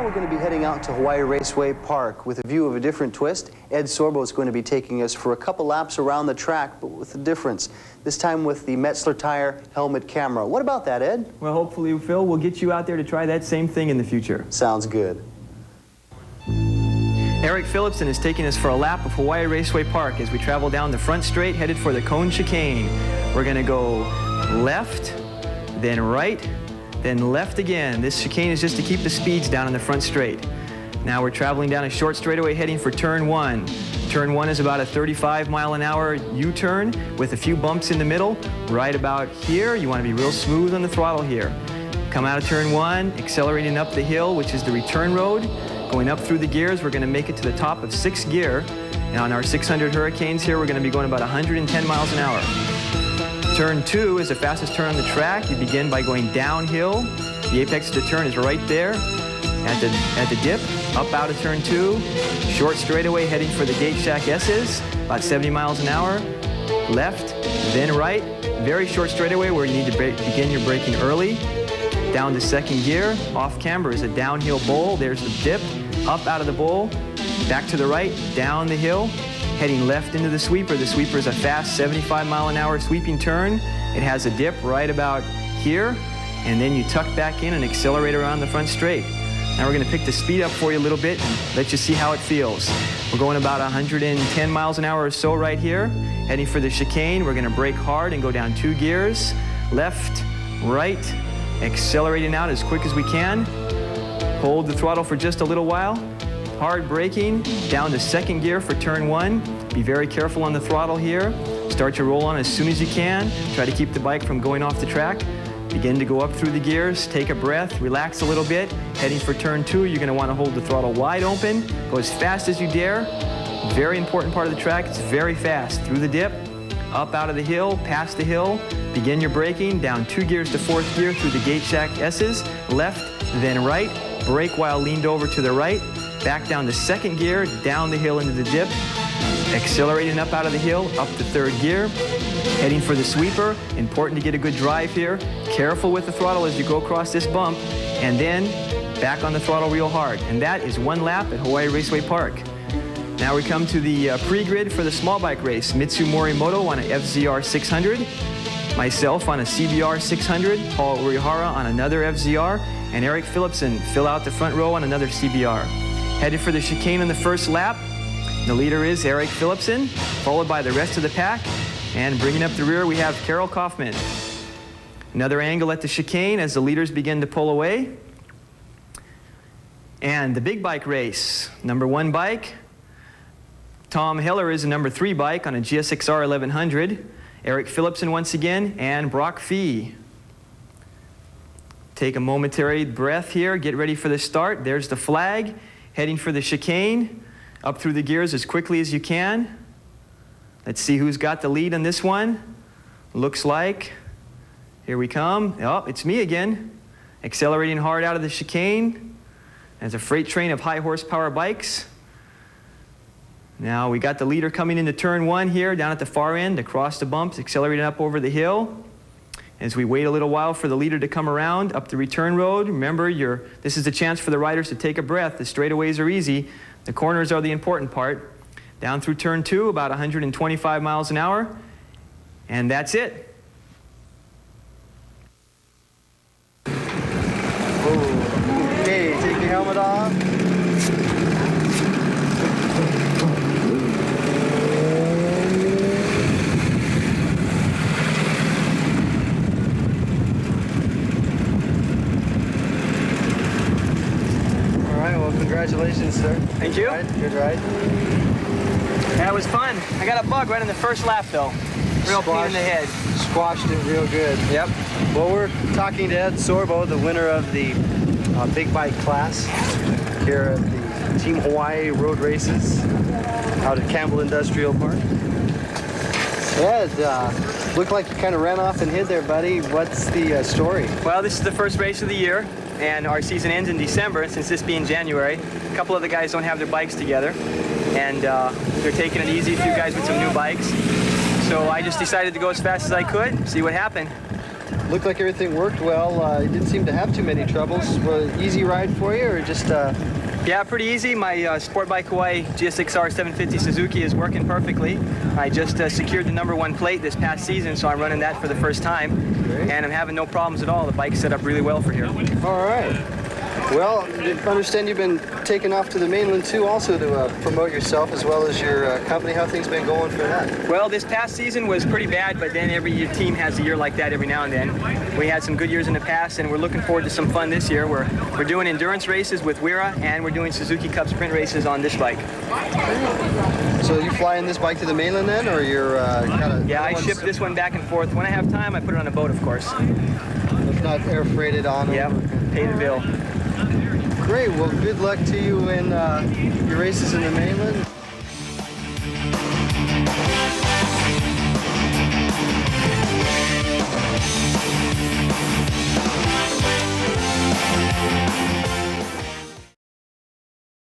we're going to be heading out to Hawaii Raceway Park with a view of a different twist. Ed Sorbo is going to be taking us for a couple laps around the track, but with a difference. This time with the Metzler tire helmet camera. What about that, Ed? Well, hopefully, Phil, we'll get you out there to try that same thing in the future. Sounds good. Eric Phillipson is taking us for a lap of Hawaii Raceway Park as we travel down the front straight headed for the cone chicane. We're going to go left, then right, then left again. This chicane is just to keep the speeds down in the front straight. Now we're traveling down a short straightaway heading for turn 1. Turn 1 is about a 35-mile-an-hour U-turn with a few bumps in the middle. Right about here, you want to be real smooth on the throttle here. Come out of turn 1, accelerating up the hill, which is the return road. Going up through the gears, we're going to make it to the top of 6th gear. And on our 600 Hurricanes here, we're going to be going about 110 miles an hour. Turn 2 is the fastest turn on the track. You begin by going downhill. The apex of the turn is right there at the dip. Up out of turn 2. Short straightaway heading for the gate shack S's, about 70 miles an hour. Left, then right. Very short straightaway where you need to begin your braking early. Down to 2nd gear. Off camber is a downhill bowl. There's the dip. Up out of the bowl. Back to the right. Down the hill. Heading left into the sweeper. The sweeper is a fast 75-mile-an-hour sweeping turn. It has a dip right about here, and then you tuck back in and accelerate around the front straight. Now we're going to pick the speed up for you a little bit and let you see how it feels. We're going about 110 miles an hour or so right here. Heading for the chicane, we're going to brake hard and go down 2 gears. Left, right, accelerating out as quick as we can. Hold the throttle for just a little while. Hard braking, down to 2nd gear for turn 1. Be very careful on the throttle here. Start your roll on as soon as you can. Try to keep the bike from going off the track. Begin to go up through the gears, take a breath, relax a little bit. Heading for turn 2, you're going to want to hold the throttle wide open. Go as fast as you dare. Very important part of the track, it's very fast. Through the dip, up out of the hill, past the hill. Begin your braking, down 2 gears to 4th gear through the gate shack S's. Left, then right. Brake while leaned over to the right. Back down to 2nd gear, down the hill into the dip. Accelerating up out of the hill, up to 3rd gear. Heading for the sweeper. Important to get a good drive here. Careful with the throttle as you go across this bump. And then back on the throttle real hard. And that is 1 lap at Hawaii Raceway Park. Now we come to the pre-grid for the small bike race. Mitsu Morimoto on an FZR 600. Myself on a CBR 600. Paul Urihara on another FZR. And Eric Phillipson fill out the front row on another CBR. Headed for the chicane on the first lap. The leader is Eric Phillipson, followed by the rest of the pack. And bringing up the rear, we have Carol Kaufman. Another angle at the chicane as the leaders begin to pull away. And the big bike race. Number 1 bike. Tom Heller is a number 3 bike on a GSXR 1100. Eric Phillipson once again, and Brock Fee. Take a momentary breath here. Get ready for the start. There's the flag. Heading for the chicane. Up through the gears as quickly as you can. Let's see who's got the lead on this one. Looks like, here we come. Oh, it's me again. Accelerating hard out of the chicane. As a freight train of high horsepower bikes. Now we got the leader coming into turn 1 here, down at the far end, across the bumps, accelerating up over the hill. As we wait a little while for the leader to come around up the return road. Remember, this is the chance for the riders to take a breath. The straightaways are easy. The corners are the important part. Down through turn 2, about 125 miles an hour. And that's it. Oh, okay, take your helmet off. All right, well, congratulations, sir. Thank you. Good ride. That was fun. I got a bug right in the first lap, though. Real pain in the head. Squashed it real good. Yep. Well, we're talking to Ed Sorbo, the winner of the big bike class here at the Team Hawaii Road Races out at Campbell Industrial Park. Ed, looked like you kind of ran off and hid there, buddy. What's the story? Well, this is the first race of the year, and our season ends in December, since this being January. A couple of the guys don't have their bikes together, and they're taking it easy, a few guys with some new bikes. So I just decided to go as fast as I could, see what happened. Looked like everything worked well. You didn't seem to have too many troubles. Was it easy ride for you, or just... Yeah, pretty easy. My Sport Bike Hawaii GSX-R 750 Suzuki is working perfectly. I just secured the #1 plate this past season, so I'm running that for the first time. Great. And I'm having no problems at all. The bike's set up really well for here. All right. Well, I understand you've been taken off to the mainland too, also to promote yourself as well as your company. How things been going for that? Well, this past season was pretty bad, but then every team has a year like that every now and then. We had some good years in the past, and we're looking forward to some fun this year. We're doing endurance races with Wira, and we're doing Suzuki Cup sprint races on this bike. So you flying this bike to the mainland then, or you're kind of... Yeah, I ship this one back and forth. When I have time, I put it on a boat, of course. If not air freighted on. Yeah, pay the bill. Great. Well, good luck to you in your races in the mainland.